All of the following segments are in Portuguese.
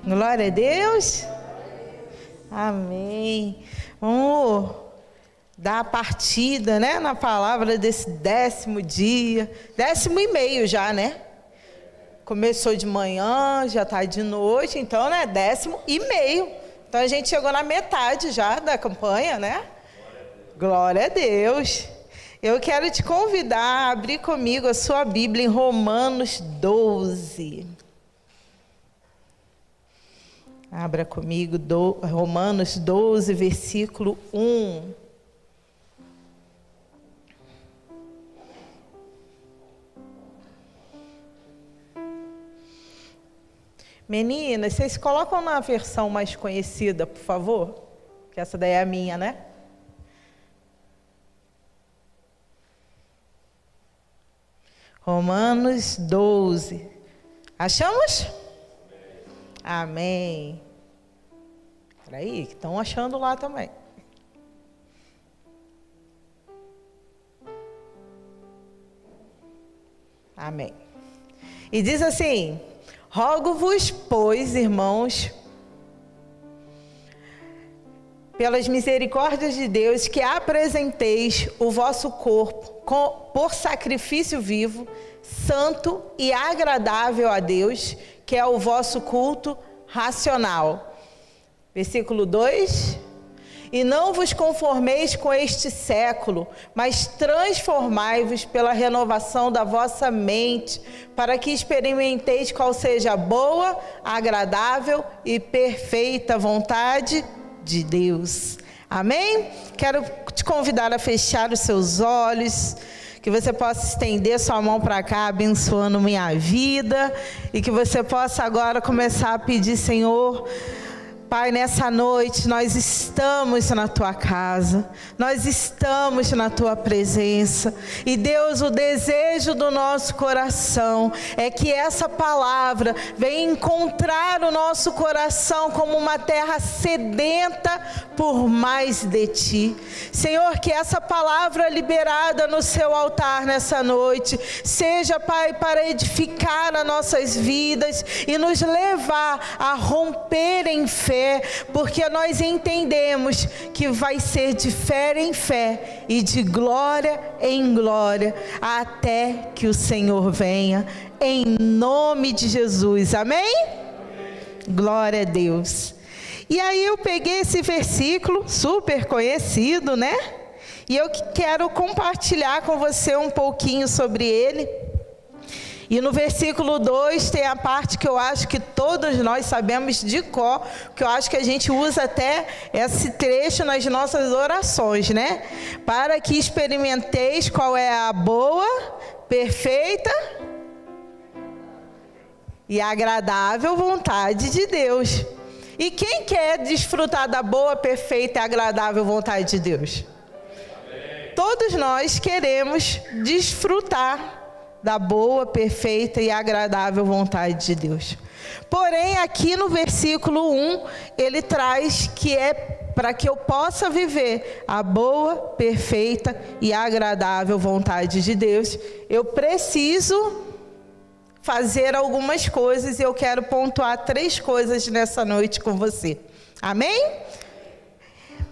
Glória a Deus. Amém. Vamos dar a partida, né, na palavra desse 10º dia. 10º já, né? Começou de manhã, já está de noite, então, né, 10º. Então a gente chegou na metade já da campanha, né? Glória a Deus. Eu quero te convidar a abrir comigo a sua Bíblia em Romanos 12. Abra comigo Romanos 12, versículo 1. Meninas, vocês colocam na versão mais conhecida, por favor? Que essa daí é a minha, né? Romanos 12. Achamos? Amém. Espera aí, que estão achando lá também. Amém. E diz assim: rogo-vos, pois, irmãos, pelas misericórdias de Deus, que apresenteis o vosso corpo por sacrifício vivo, santo e agradável a Deus, que é o vosso culto racional. Versículo 2. E não vos conformeis com este século, mas transformai-vos pela renovação da vossa mente, para que experimenteis qual seja a boa, agradável e perfeita vontade de Deus. Amém? Quero te convidar a fechar os seus olhos, que você possa estender sua mão para cá, abençoando minha vida, e que você possa agora começar a pedir: Senhor, Pai, nessa noite nós estamos na Tua casa, nós estamos na Tua presença, e Deus, o desejo do nosso coração é que essa palavra venha encontrar o nosso coração como uma terra sedenta por mais de Ti. Senhor, que essa palavra liberada no Seu altar nessa noite seja, Pai, para edificar as nossas vidas e nos levar a romper em fé, porque nós entendemos que vai ser de fé em fé e de glória em glória, até que o Senhor venha, em nome de Jesus, amém? Glória a Deus. E aí eu peguei esse versículo, super conhecido, né? E eu quero compartilhar com você um pouquinho sobre ele. E no versículo 2 tem a parte que eu acho que todos nós sabemos de cor, que eu acho que a gente usa até esse trecho nas nossas orações, né? Para que experimenteis qual é a boa, perfeita e agradável vontade de Deus. E quem quer desfrutar da boa, perfeita e agradável vontade de Deus? Todos nós queremos desfrutar da boa, perfeita e agradável vontade de Deus. Porém, aqui no versículo 1, ele traz que é para que eu possa viver a boa, perfeita e agradável vontade de Deus, eu preciso fazer algumas coisas, e eu quero pontuar 3 coisas nessa noite com você. Amém?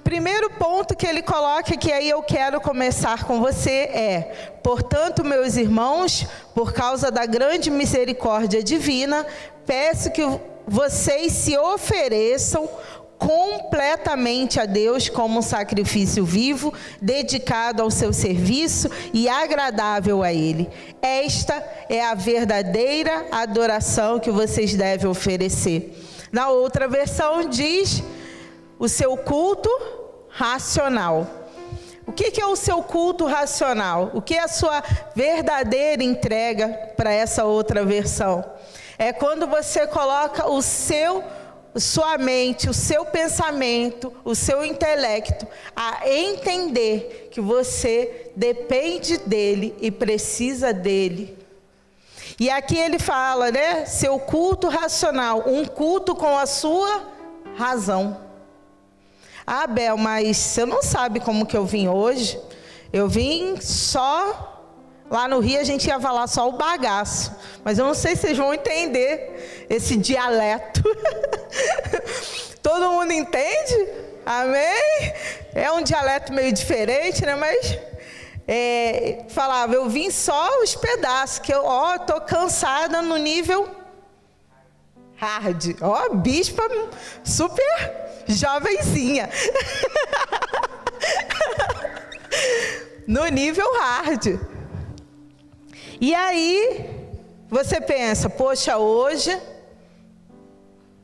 Primeiro ponto que ele coloca, que aí eu quero começar com você, é: portanto, meus irmãos, por causa da grande misericórdia divina, peço que vocês se ofereçam completamente a Deus como um sacrifício vivo, dedicado ao seu serviço e agradável a Ele. Esta é a verdadeira adoração que vocês devem oferecer. Na outra versão diz: o seu culto racional. O que é o seu culto racional? O que é a sua verdadeira entrega para essa outra versão? É quando você coloca sua mente, o seu pensamento, o seu intelecto a entender que você depende dele e precisa dele. E aqui ele fala, né? Seu culto racional, um culto com a sua razão. Ah, Bel, mas você não sabe como que eu vim hoje? Eu vim só... Lá no Rio a gente ia falar só o bagaço. Mas eu não sei se vocês vão entender esse dialeto. Todo mundo entende? Amém? É um dialeto meio diferente, né? Mas falava, eu vim só os pedaços, que eu tô cansada no nível hard. Bispa super jovenzinha. No nível hard. E aí, você pensa, poxa, hoje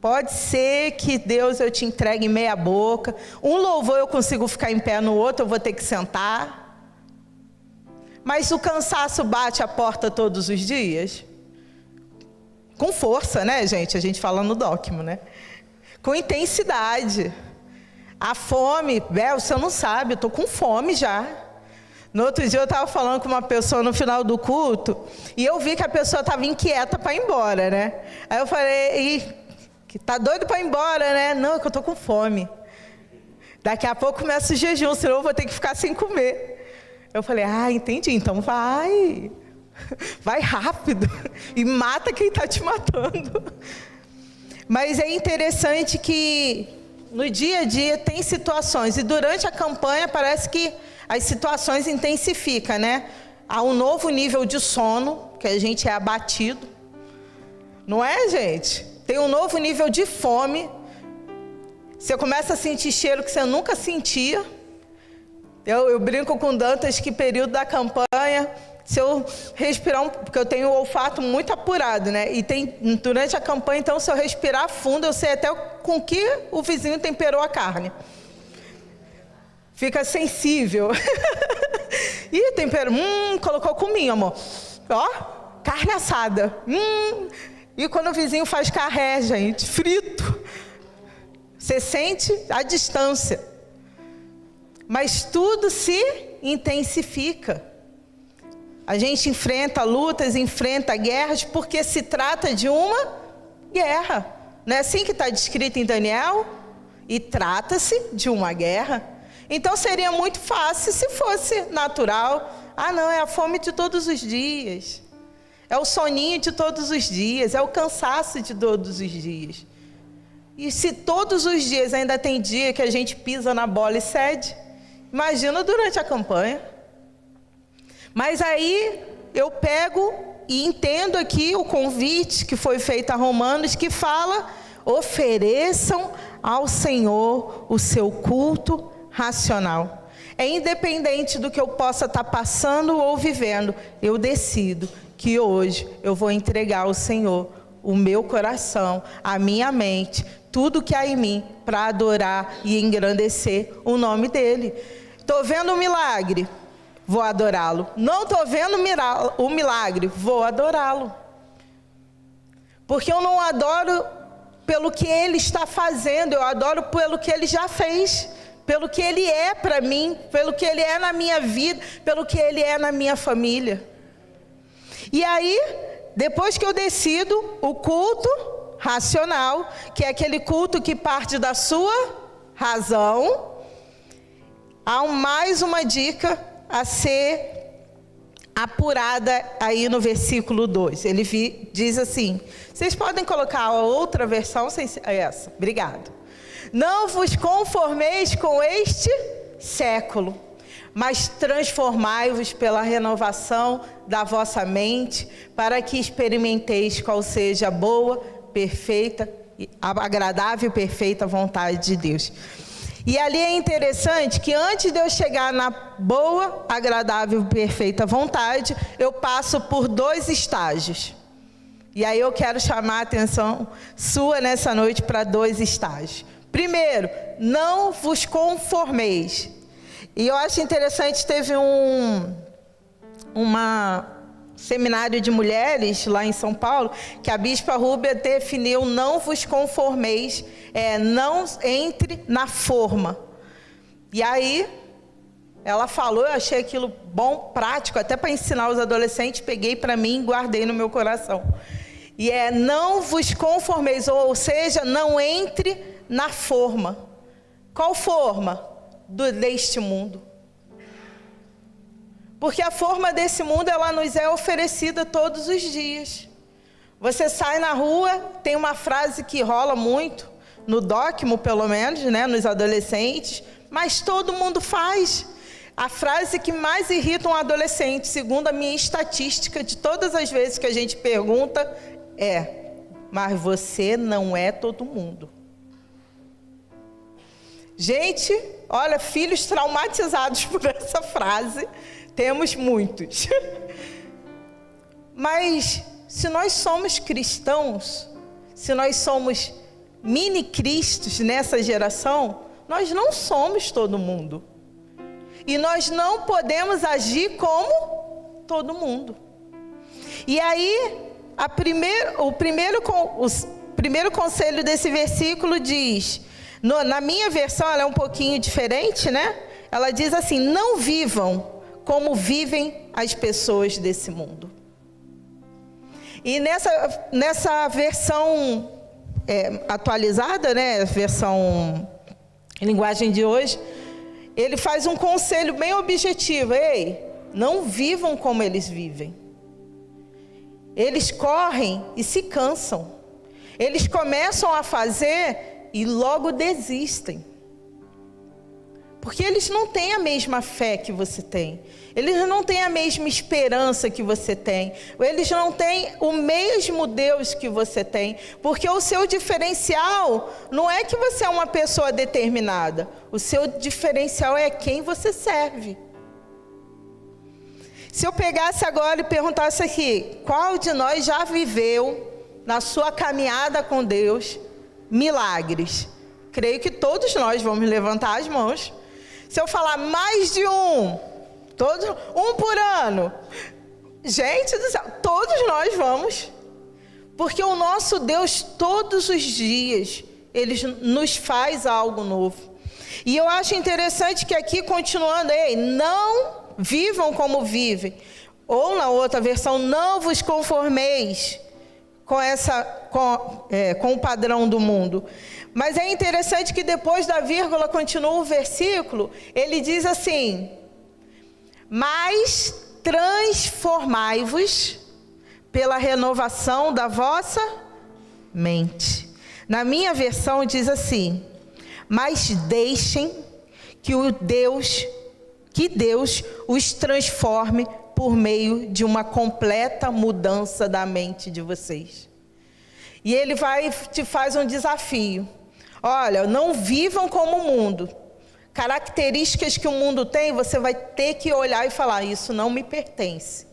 pode ser que Deus eu te entregue meia boca. Um louvor eu consigo ficar em pé, no outro eu vou ter que sentar. Mas o cansaço bate a porta todos os dias? Com força, né, gente? A gente fala no dogma, né? Com intensidade. A fome, você não sabe, eu estou com fome já. No outro dia eu estava falando com uma pessoa no final do culto, e eu vi que a pessoa estava inquieta para ir embora, né? Aí eu falei, tá doido para ir embora, né? Não, é que eu estou com fome. Daqui a pouco começa o jejum, senão eu vou ter que ficar sem comer. Eu falei, entendi, então vai rápido e mata quem está te matando. Mas é interessante que no dia a dia tem situações, e durante a campanha parece que as situações intensificam, né? Há um novo nível de sono, que a gente é abatido. Não é, gente? Tem um novo nível de fome. Você começa a sentir cheiro que você nunca sentia. Eu brinco com Dantas que período da campanha, se eu respirar, porque eu tenho o olfato muito apurado, né? E durante a campanha, então, se eu respirar fundo, eu sei até com que o vizinho temperou a carne. Fica sensível. Ih, tempero, colocou cominho, amor. Carne assada. E quando o vizinho faz carré, gente, frito, você sente a distância. Mas tudo se intensifica. A gente enfrenta lutas, enfrenta guerras, porque se trata de uma guerra. Não é assim que está descrito em Daniel? E trata-se de uma guerra. Então seria muito fácil se fosse natural. Não, é a fome de todos os dias. É o soninho de todos os dias. É o cansaço de todos os dias. E se todos os dias ainda tem dia que a gente pisa na bola e cede, imagina durante a campanha. Mas aí eu pego e entendo aqui o convite que foi feito a Romanos, que fala, ofereçam ao Senhor o seu culto racional. É independente do que eu possa estar passando ou vivendo, eu decido que hoje eu vou entregar ao Senhor o meu coração, a minha mente, tudo que há em mim, para adorar e engrandecer o nome dEle. Estou vendo um milagre, vou adorá-lo. Não estou vendo o milagre, vou adorá-lo. Porque eu não adoro pelo que Ele está fazendo, eu adoro pelo que Ele já fez, pelo que Ele é para mim, pelo que Ele é na minha vida, pelo que Ele é na minha família. E aí, depois que eu decido o culto racional, que é aquele culto que parte da sua razão, há mais uma dica a ser apurada aí no versículo 2. Ele diz assim, vocês podem colocar a outra versão sem essa, obrigado. Não vos conformeis com este século, mas transformai-vos pela renovação da vossa mente, para que experimenteis qual seja a boa, perfeita, agradável e perfeita vontade de Deus. E ali é interessante que antes de eu chegar na boa, agradável e perfeita vontade, eu passo por 2 estágios. E aí eu quero chamar a atenção sua nessa noite para 2 estágios. Primeiro, não vos conformeis. E eu acho interessante, teve um seminário de mulheres lá em São Paulo, que a bispa Rúbia definiu, não vos conformeis, não entre na forma. E aí, ela falou, eu achei aquilo bom, prático, até para ensinar os adolescentes, peguei para mim e guardei no meu coração. E não vos conformeis, ou seja, não entre na forma. Qual forma? Deste mundo. Porque a forma desse mundo, ela nos é oferecida todos os dias. Você sai na rua, tem uma frase que rola muito, no Docmo, pelo menos, né, nos adolescentes, mas todo mundo faz. A frase que mais irrita um adolescente, segundo a minha estatística, de todas as vezes que a gente pergunta, é: mas você não é todo mundo. Gente, olha, filhos traumatizados por essa frase, temos muitos. Mas se nós somos cristãos, se nós somos mini-cristos nessa geração, nós não somos todo mundo. E nós não podemos agir como todo mundo. E aí, o primeiro conselho desse versículo diz, na minha versão ela é um pouquinho diferente, né? Ela diz assim: não vivam como vivem as pessoas desse mundo. E nessa versão atualizada, né, versão em linguagem de hoje, ele faz um conselho bem objetivo: ei, não vivam como eles vivem. Eles correm e se cansam. Eles começam a fazer e logo desistem. Porque eles não têm a mesma fé que você tem. Eles não têm a mesma esperança que você tem. Eles não têm o mesmo Deus que você tem. Porque o seu diferencial não é que você é uma pessoa determinada. O seu diferencial é quem você serve. Se eu pegasse agora e perguntasse aqui: qual de nós já viveu, na sua caminhada com Deus, milagres? Creio que todos nós vamos levantar as mãos. Se eu falar mais de um por ano, gente do céu, todos nós vamos. Porque o nosso Deus, todos os dias, Ele nos faz algo novo. E eu acho interessante que aqui, continuando, não vivam como vivem. Ou na outra versão, não vos conformeis com o padrão do mundo. Mas é interessante que depois da vírgula continua o versículo, ele diz assim: mas transformai-vos pela renovação da vossa mente. Na minha versão diz assim: mas deixem que Deus os transforme por meio de uma completa mudança da mente de vocês. E ele te faz um desafio. Olha, não vivam como o mundo. Características que o mundo tem, você vai ter que olhar e falar: isso não me pertence.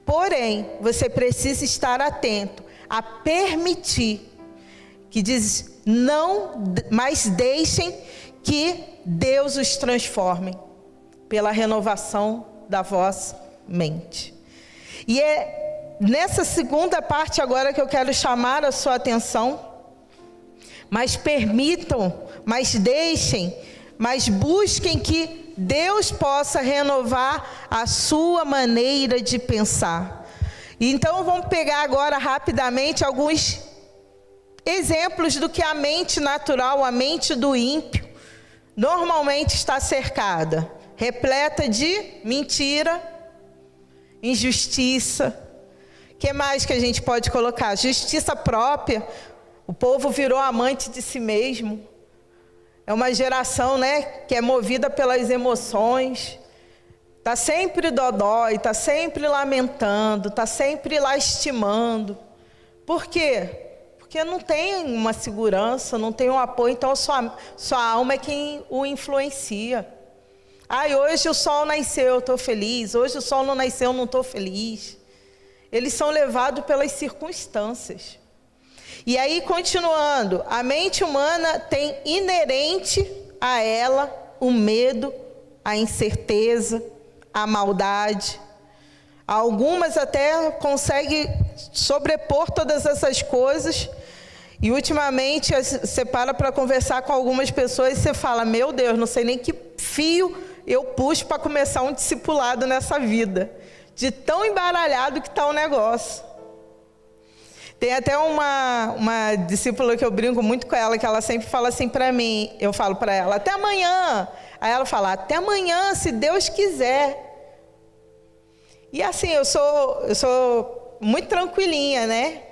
Porém, você precisa estar atento a permitir, que diz, não, mas deixem que Deus os transforme pela renovação da vossa mente. E é nessa segunda parte agora que eu quero chamar a sua atenção. Mas permitam, mas deixem, mas busquem que Deus possa renovar a sua maneira de pensar. Então vamos pegar agora rapidamente alguns exemplos do que a mente natural, a mente do ímpio, normalmente está cercada, repleta de mentira, injustiça. O que mais que a gente pode colocar? Justiça própria. O povo virou amante de si mesmo. É uma geração, né, que é movida pelas emoções. Está sempre dodói, está sempre lamentando, está sempre lastimando. Por quê? Porque não tem uma segurança, não tem um apoio, então sua alma é quem o influencia. Hoje o sol nasceu, eu estou feliz. Hoje o sol não nasceu, eu não estou feliz. Eles são levados pelas circunstâncias. E aí, continuando, a mente humana tem inerente a ela o medo, a incerteza, a maldade. Algumas até conseguem sobrepor todas essas coisas. E ultimamente você para conversar com algumas pessoas e você fala: meu Deus, não sei nem que fio eu puxo para começar um discipulado nessa vida. De tão embaralhado que está o negócio. Tem até uma discípula que eu brinco muito com ela, que ela sempre fala assim para mim, eu falo para ela: até amanhã. Aí ela fala: até amanhã, se Deus quiser. E assim, eu sou muito tranquilinha, né?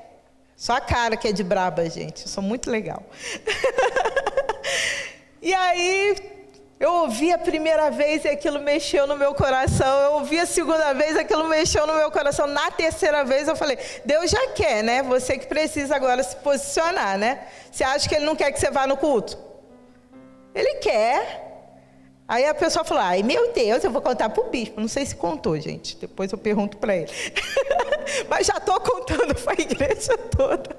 Só a cara que é de braba, gente. Eu sou muito legal. E aí, eu ouvi a primeira vez e aquilo mexeu no meu coração. Eu ouvi a segunda vez e aquilo mexeu no meu coração. Na terceira vez eu falei, Deus já quer, né? Você que precisa agora se posicionar, né? Você acha que Ele não quer que você vá no culto? Ele quer. Aí a pessoa falou, ai meu Deus, eu vou contar para o bispo. Não sei se contou, gente. Depois eu pergunto para ele. Mas já estou contando para a igreja toda.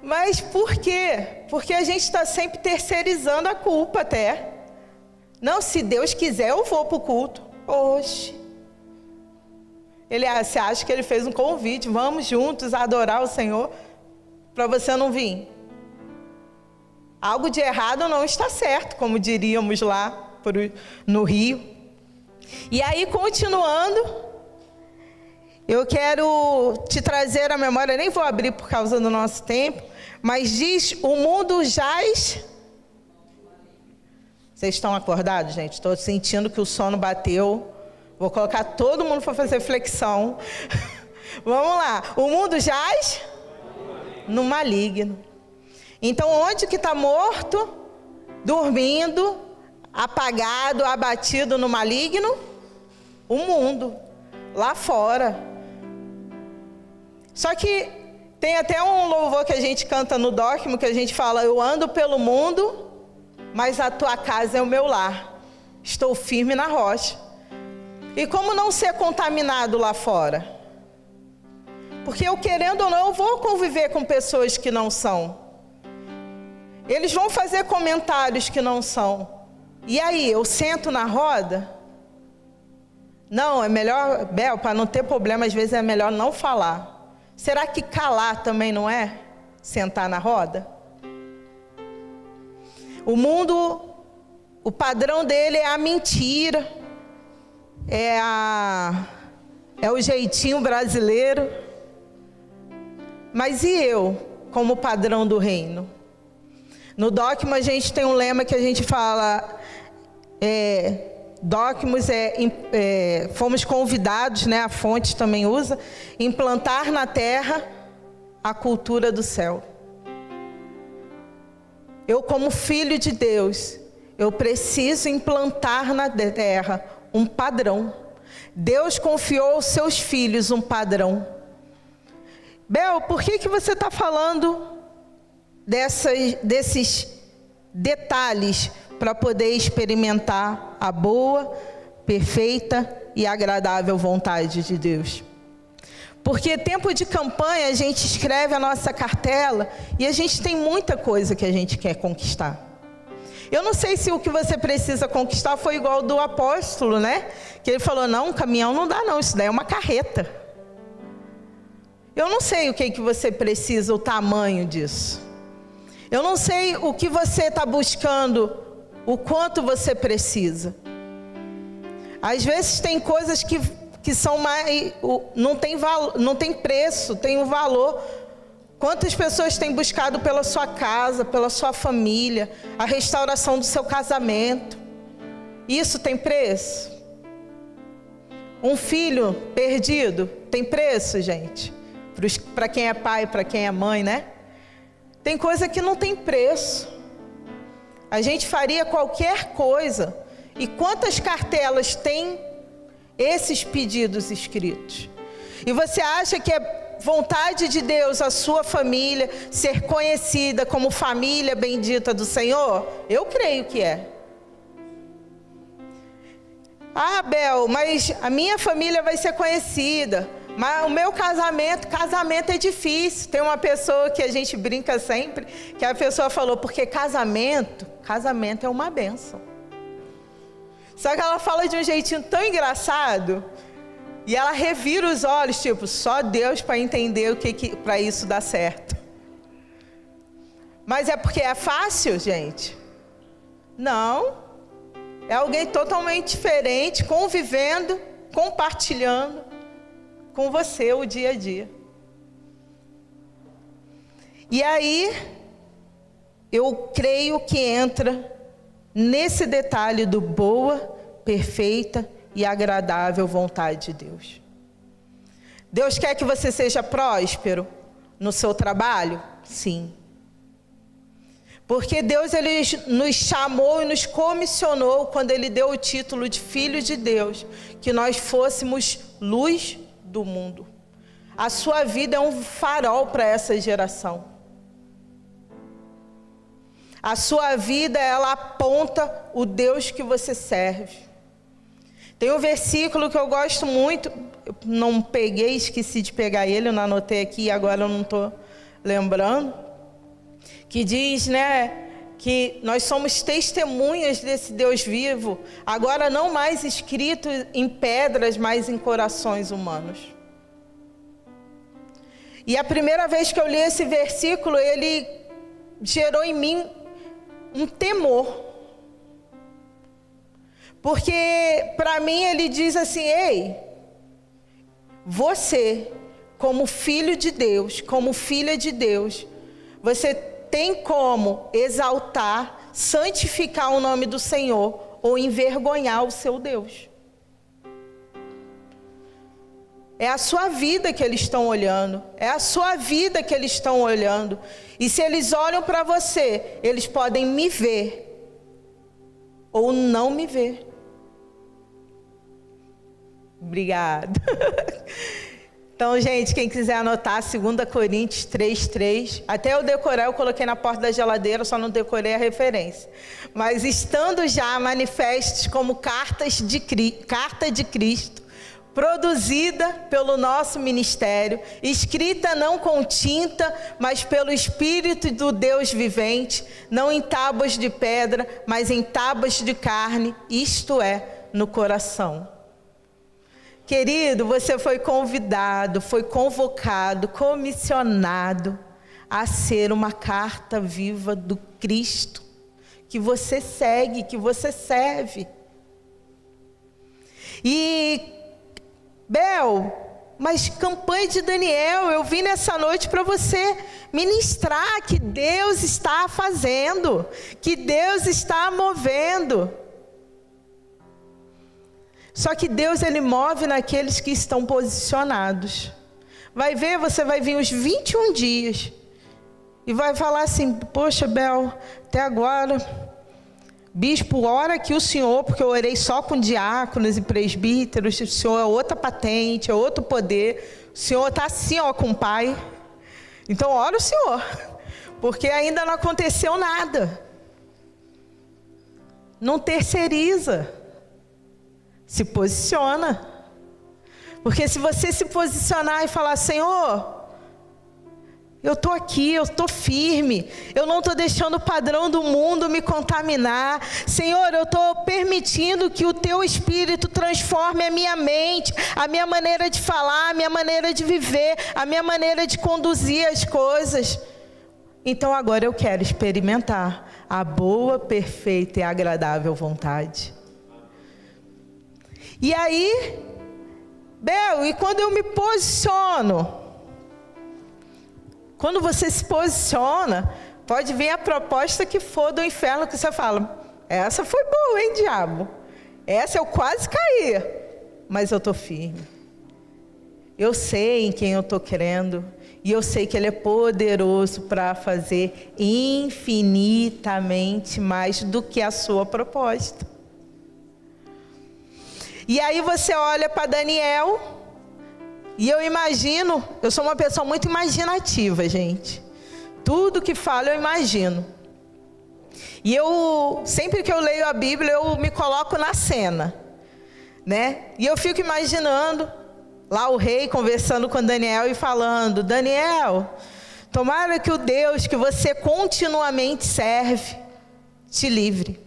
Mas por quê? Porque a gente está sempre terceirizando a culpa até. Não, se Deus quiser, eu vou para o culto. Oxe. Você acha que Ele fez um convite, vamos juntos adorar o Senhor, para você não vir? Algo de errado não está certo, como diríamos lá no Rio. E aí, continuando, eu quero te trazer à memória, nem vou abrir por causa do nosso tempo, mas diz, o mundo jaz... Vocês estão acordados, gente? Estou sentindo que o sono bateu. Vou colocar todo mundo para fazer flexão. Vamos lá. O mundo jaz no maligno. Então, onde que está morto, dormindo, apagado, abatido no maligno? O mundo, lá fora. Só que tem até um louvor que a gente canta no Dogma, que a gente fala, eu ando pelo mundo, mas a tua casa é o meu lar. Estou firme na rocha. E como não ser contaminado lá fora? Porque eu, querendo ou não, eu vou conviver com pessoas que não são. Eles vão fazer comentários que não são. E aí, eu sento na roda? Não, é melhor, Bel, para não ter problema, às vezes é melhor não falar. Será que calar também não é sentar na roda? O mundo, o padrão dele é a mentira, é o jeitinho brasileiro. Mas e eu, como padrão do reino? No Dogma a gente tem um lema que a gente fala, Dogmas fomos convidados, né, a fonte também usa, implantar na terra a cultura do céu. Eu, como filho de Deus, eu preciso implantar na terra um padrão. Deus confiou aos seus filhos um padrão. Bel, por que você está falando desses detalhes para poder experimentar a boa, perfeita e agradável vontade de Deus? Porque tempo de campanha a gente escreve a nossa cartela e a gente tem muita coisa que a gente quer conquistar. Eu não sei se o que você precisa conquistar foi igual do apóstolo, né? Que ele falou, não, um caminhão não dá não, isso daí é uma carreta. Eu não sei o que você precisa, o tamanho disso. Eu não sei o que você está buscando, o quanto você precisa. Às vezes tem coisas que são mais, não tem preço, tem um valor. Quantas pessoas têm buscado pela sua casa, pela sua família, a restauração do seu casamento? Isso tem preço? Um filho perdido tem preço, gente? Para quem é pai, para quem é mãe, né? Tem coisa que não tem preço. A gente faria qualquer coisa. E quantas cartelas tem esses pedidos escritos? E você acha que é vontade de Deus a sua família ser conhecida como família bendita do Senhor? Eu creio que é. Ah, Bel, mas a minha família vai ser conhecida. Mas o meu casamento é difícil. Tem uma pessoa que a gente brinca sempre, que a pessoa falou, porque casamento é uma bênção. Só que ela fala de um jeitinho tão engraçado, e ela revira os olhos, tipo, só Deus para entender o que para isso dar certo. Mas é porque é fácil, gente? Não. É alguém totalmente diferente, convivendo, compartilhando com você o dia a dia. E aí, eu creio que entra nesse detalhe do boa, perfeita e agradável vontade de Deus. Deus quer que você seja próspero? no seu trabalho? Sim. Porque Deus ele nos chamou e nos comissionou quando Ele deu o título de Filho de Deus, que nós fôssemos luz do mundo. A sua vida é um farol para essa geração. A sua vida, ela aponta o Deus que você serve. Tem um versículo que eu gosto muito, eu não peguei, esqueci de pegar ele, eu não anotei aqui, agora eu não estou lembrando. Que diz, né, que nós somos testemunhas desse Deus vivo, agora não mais escrito em pedras, mas em corações humanos. E a primeira vez que eu li esse versículo, ele gerou em mim um temor. Porque para mim ele diz assim: ei, você, como filho de Deus, como filha de Deus, você tem como exaltar, santificar o nome do Senhor ou envergonhar o seu Deus. É a sua vida que eles estão olhando, é a sua vida que eles estão olhando. E se eles olham para você, eles podem me ver ou não me ver. Obrigada. Então, gente, quem quiser anotar, 2 Coríntios 3:3. Até eu decorar, eu coloquei na porta da geladeira, só não decorei a referência. Mas estando já manifestos como carta de Cristo, produzida pelo nosso ministério, escrita não com tinta, mas pelo Espírito do Deus vivente, não em tábuas de pedra, mas em tábuas de carne, isto é, no coração. Querido, você foi convidado, foi convocado, comissionado a ser uma carta viva do Cristo, que você segue, que você serve. E, Bel, mas campanha de Daniel, eu vim nessa noite para você ministrar que Deus está fazendo, que Deus está movendo. Só que Deus, Ele move naqueles que estão posicionados. Vai ver, você vai vir os 21 dias e vai falar assim: poxa, Bel, até agora, bispo, ora aqui o senhor, porque eu orei só com diáconos e presbíteros, o senhor é outra patente, é outro poder, o senhor está assim, ó, com o pai. Então ora o senhor, porque ainda não aconteceu nada. Não terceiriza. Se posiciona. Porque se você se posicionar e falar: Senhor, eu estou aqui, eu estou firme, eu não estou deixando o padrão do mundo me contaminar. Senhor, eu estou permitindo que o Teu Espírito transforme a minha mente, a minha maneira de falar, a minha maneira de viver, a minha maneira de conduzir as coisas. Então agora eu quero experimentar a boa, perfeita e agradável vontade. E aí, Bel, e quando eu me posiciono? Quando você se posiciona, pode vir a proposta que for do inferno, que você fala: essa foi boa, hein, diabo? Essa eu quase caí, mas eu estou firme. Eu sei em quem eu estou crendo, e eu sei que Ele é poderoso para fazer infinitamente mais do que a sua proposta. E aí você olha para Daniel, e eu imagino, eu sou uma pessoa muito imaginativa, gente. Tudo que falo eu imagino. E eu, sempre que eu leio a Bíblia, eu me coloco na cena, né? E eu fico imaginando lá o rei conversando com Daniel e falando: Daniel, tomara que o Deus que você continuamente serve te livre.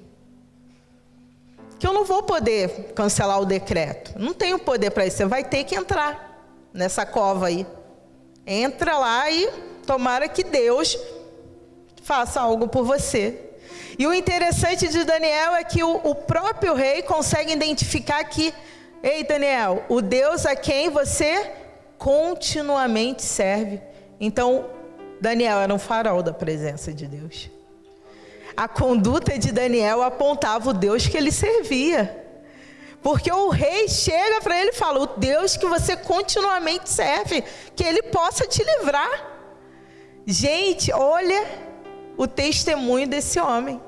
Que eu não vou poder cancelar o decreto. Não tenho poder para isso. Você vai ter que entrar nessa cova aí. Entra lá e tomara que Deus faça algo por você. E o interessante de Daniel é que o próprio rei consegue identificar que: ei, Daniel, o Deus a quem você continuamente serve. Então, Daniel era um farol da presença de Deus. A conduta de Daniel apontava o Deus que ele servia. Porque o rei chega para ele e fala: o Deus que você continuamente serve, que Ele possa te livrar. Gente, olha o testemunho desse homem.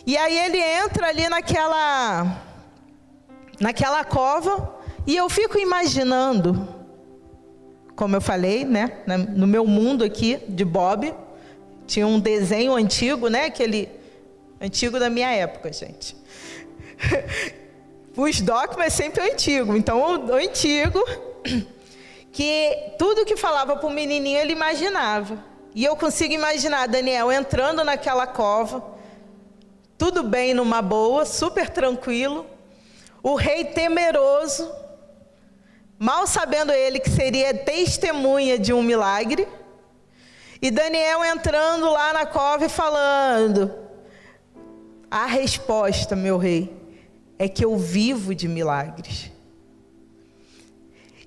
E aí ele entra ali naquela cova, e eu fico imaginando, como eu falei, né, no meu mundo aqui de Bob, tinha um desenho antigo, né, aquele antigo da minha época, gente. Os dogmas é sempre antigo, então o antigo, que tudo que falava para o menininho ele imaginava. E eu consigo imaginar Daniel entrando naquela cova, tudo bem, numa boa, super tranquilo, o rei temeroso, mal sabendo ele que seria testemunha de um milagre, e Daniel entrando lá na cova e falando: a resposta, meu rei, é que eu vivo de milagres.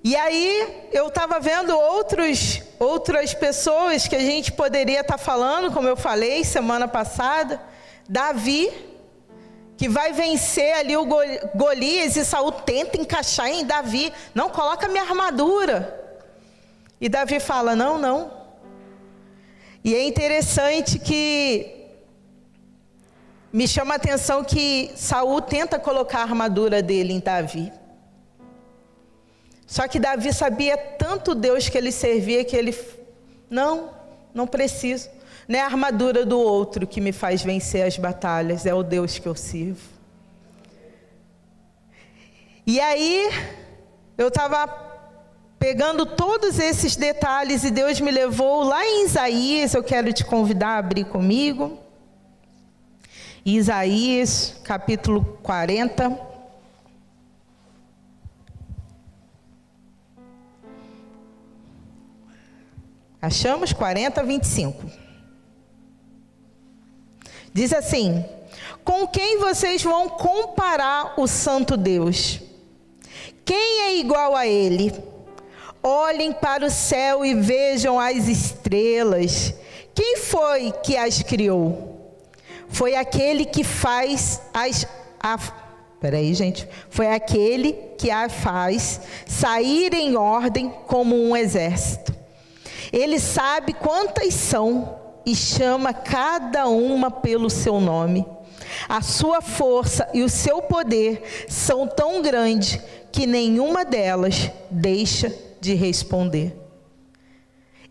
E aí eu estava vendo outras pessoas que a gente poderia estar falando, como eu falei semana passada. Davi, que vai vencer ali o Golias, e Saul tenta encaixar em Davi: não, coloca minha armadura. E Davi fala: não, não. E é interessante que me chama a atenção que Saul tenta colocar a armadura dele em Davi. Só que Davi sabia tanto Deus que ele servia, que ele: não preciso. Não é a armadura do outro que me faz vencer as batalhas, é o Deus que eu sirvo. E aí, eu estava pegando todos esses detalhes e Deus me levou lá em Isaías. Eu quero te convidar a abrir comigo. Isaías, capítulo 40. Achamos? 40, 25. Diz assim: com quem vocês vão comparar o santo Deus? Quem é igual a ele? Olhem para o céu e vejam as estrelas. Quem foi que as criou? Foi aquele que faz Foi aquele que a faz sair em ordem como um exército. Ele sabe quantas são e chama cada uma pelo seu nome. A sua força e o seu poder são tão grandes que nenhuma delas deixa de responder.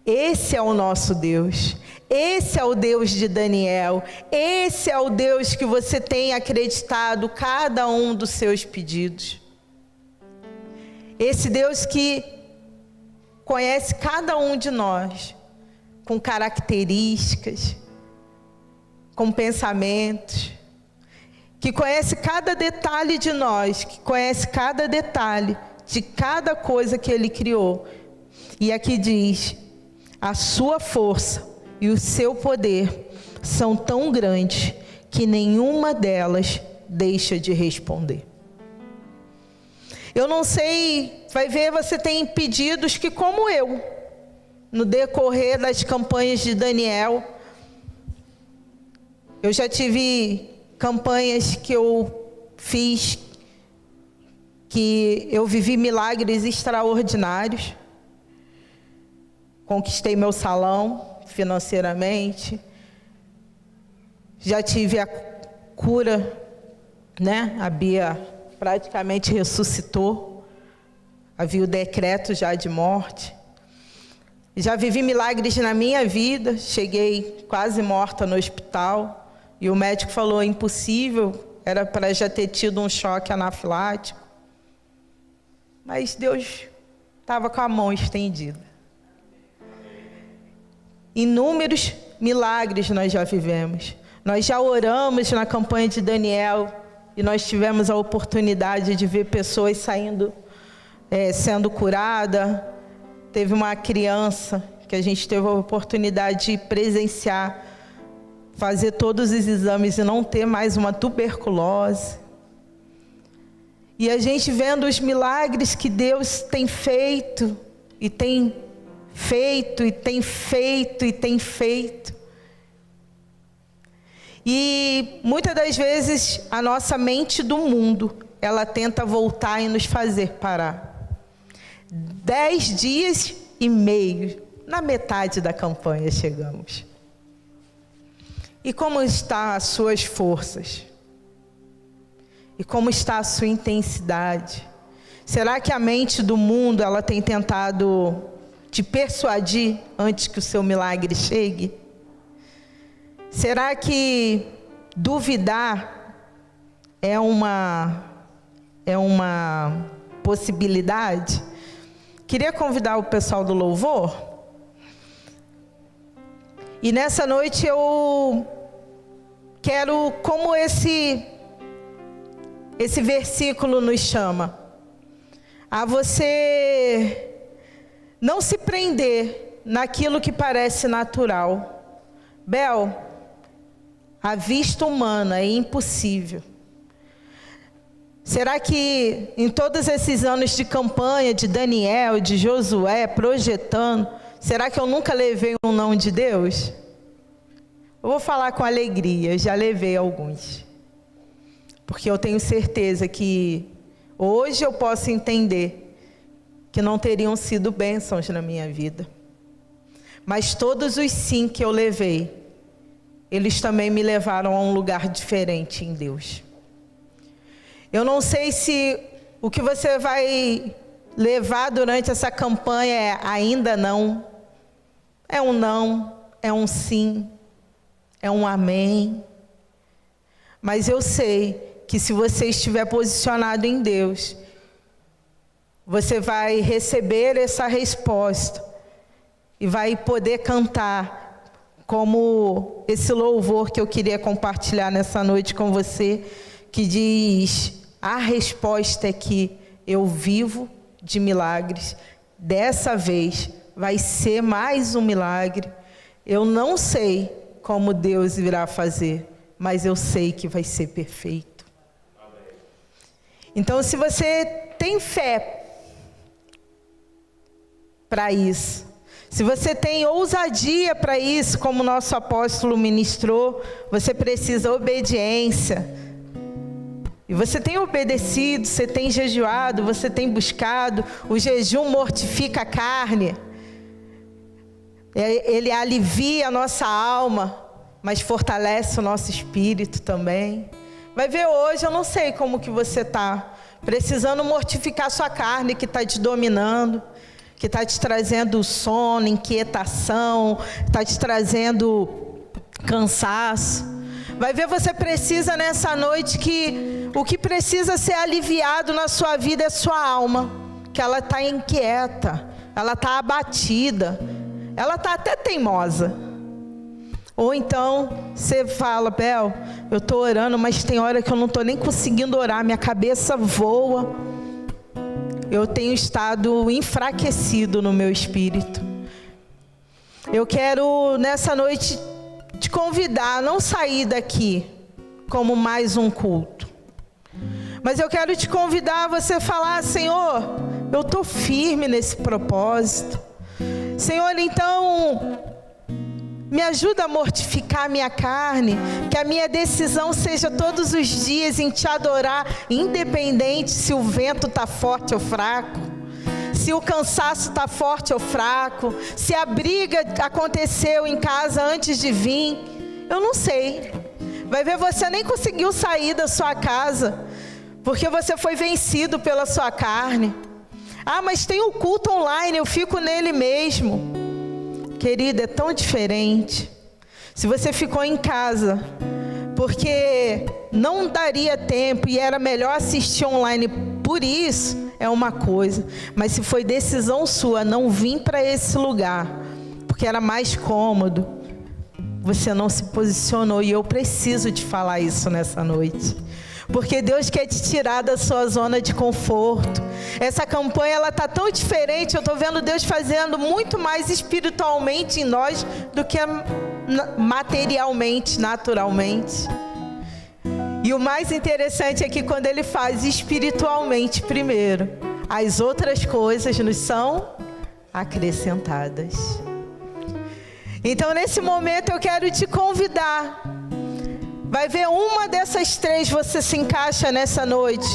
Esse é o nosso Deus. Esse é o Deus de Daniel. Esse é o Deus que você tem acreditado cada um dos seus pedidos. Esse Deus que conhece cada um de nós, com características, com pensamentos, que conhece cada detalhe de nós, que conhece cada detalhe de cada coisa que Ele criou. E aqui diz: a sua força e o seu poder são tão grandes que nenhuma delas deixa de responder. Eu não sei, vai ver, você tem pedidos que, como eu, no decorrer das campanhas de Daniel, eu já tive campanhas que eu fiz, que eu vivi milagres extraordinários. Conquistei meu salão financeiramente. Já tive a cura, né? A Bia praticamente ressuscitou. Havia o decreto já de morte. Já vivi milagres na minha vida. Cheguei quase morta no hospital. E o médico falou: impossível. Era para já ter tido um choque anafilático. Mas Deus estava com a mão estendida. Inúmeros milagres nós já vivemos. Nós já oramos na campanha de Daniel. E nós tivemos a oportunidade de ver pessoas saindo, sendo curada. Teve uma criança que a gente teve a oportunidade de presenciar, fazer todos os exames e não ter mais uma tuberculose. E a gente vendo os milagres que Deus tem feito, e tem feito, e tem feito, e tem feito. E muitas das vezes a nossa mente do mundo, ela tenta voltar e nos fazer parar. 10 dias e meio na metade da campanha chegamos. E como estão as suas forças? E como está a sua intensidade? Será que a mente do mundo ela tem tentado te persuadir antes que o seu milagre chegue? Será que duvidar é uma possibilidade? Queria convidar o pessoal do louvor. E nessa noite eu quero, como esse versículo nos chama, a você não se prender naquilo que parece natural. Bel, à vista humana é impossível. Será que em todos esses anos de campanha, de Daniel, de Josué, projetando, será que eu nunca levei um não de Deus? Eu vou falar com alegria, já levei alguns. Porque eu tenho certeza que hoje eu posso entender que não teriam sido bênçãos na minha vida. Mas todos os sim que eu levei, eles também me levaram a um lugar diferente em Deus. Eu não sei se o que você vai levar durante essa campanha é ainda não. É um não, é um sim, é um amém. Mas eu sei que se você estiver posicionado em Deus, você vai receber essa resposta e vai poder cantar como esse louvor que eu queria compartilhar nessa noite com você, que diz: a resposta é que eu vivo de milagres. Dessa vez vai ser mais um milagre. Eu não sei como Deus irá fazer, mas eu sei que vai ser perfeito. Amém. Então, se você tem fé para isso, se você tem ousadia para isso, como o nosso apóstolo ministrou, você precisa obediência. E você tem obedecido, você tem jejuado, você tem buscado. O jejum mortifica a carne. Ele alivia a nossa alma, mas fortalece o nosso espírito também. Vai ver hoje, eu não sei como que você está, precisando mortificar sua carne que está te dominando, que está te trazendo sono, inquietação, está te trazendo cansaço. Vai ver, você precisa nessa noite que o que precisa ser aliviado na sua vida é sua alma, que ela está inquieta, ela está abatida, ela está até teimosa. Ou então você fala: Bel, eu estou orando, mas tem hora que eu não estou nem conseguindo orar, minha cabeça voa. Eu tenho estado enfraquecido no meu espírito. Eu quero nessa noite te convidar a não sair daqui como mais um culto, mas eu quero te convidar a você falar: Senhor, eu estou firme nesse propósito. Senhor, então me ajuda a mortificar a minha carne, que a minha decisão seja todos os dias em te adorar, independente se o vento está forte ou fraco, se o cansaço está forte ou fraco, se a briga aconteceu em casa antes de vir, eu não sei. Vai ver, você nem conseguiu sair da sua casa, porque você foi vencido pela sua carne. Ah, mas tem o culto online, eu fico nele mesmo. Querida, é tão diferente. Se você ficou em casa porque não daria tempo e era melhor assistir online, por isso é uma coisa. Mas se foi decisão sua não vir para esse lugar porque era mais cômodo, você não se posicionou. E eu preciso te falar isso nessa noite, porque Deus quer te tirar da sua zona de conforto. Essa campanha, ela está tão diferente. Eu estou vendo Deus fazendo muito mais espiritualmente em nós do que materialmente, naturalmente. E o mais interessante é que quando Ele faz espiritualmente primeiro, as outras coisas nos são acrescentadas. Então, nesse momento, eu quero te convidar. Vai ver, uma dessas três você se encaixa nessa noite.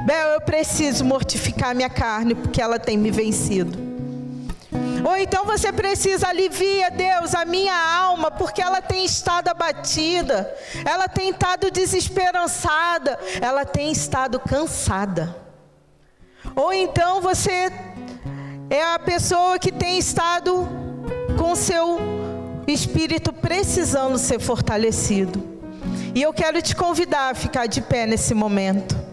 Bel, eu preciso mortificar minha carne porque ela tem me vencido. Ou então você precisa: alivia, Deus, a minha alma, porque ela tem estado abatida, ela tem estado desesperançada, ela tem estado cansada. Ou então você é a pessoa que tem estado com seu espírito precisando ser fortalecido. E eu quero te convidar a ficar de pé nesse momento.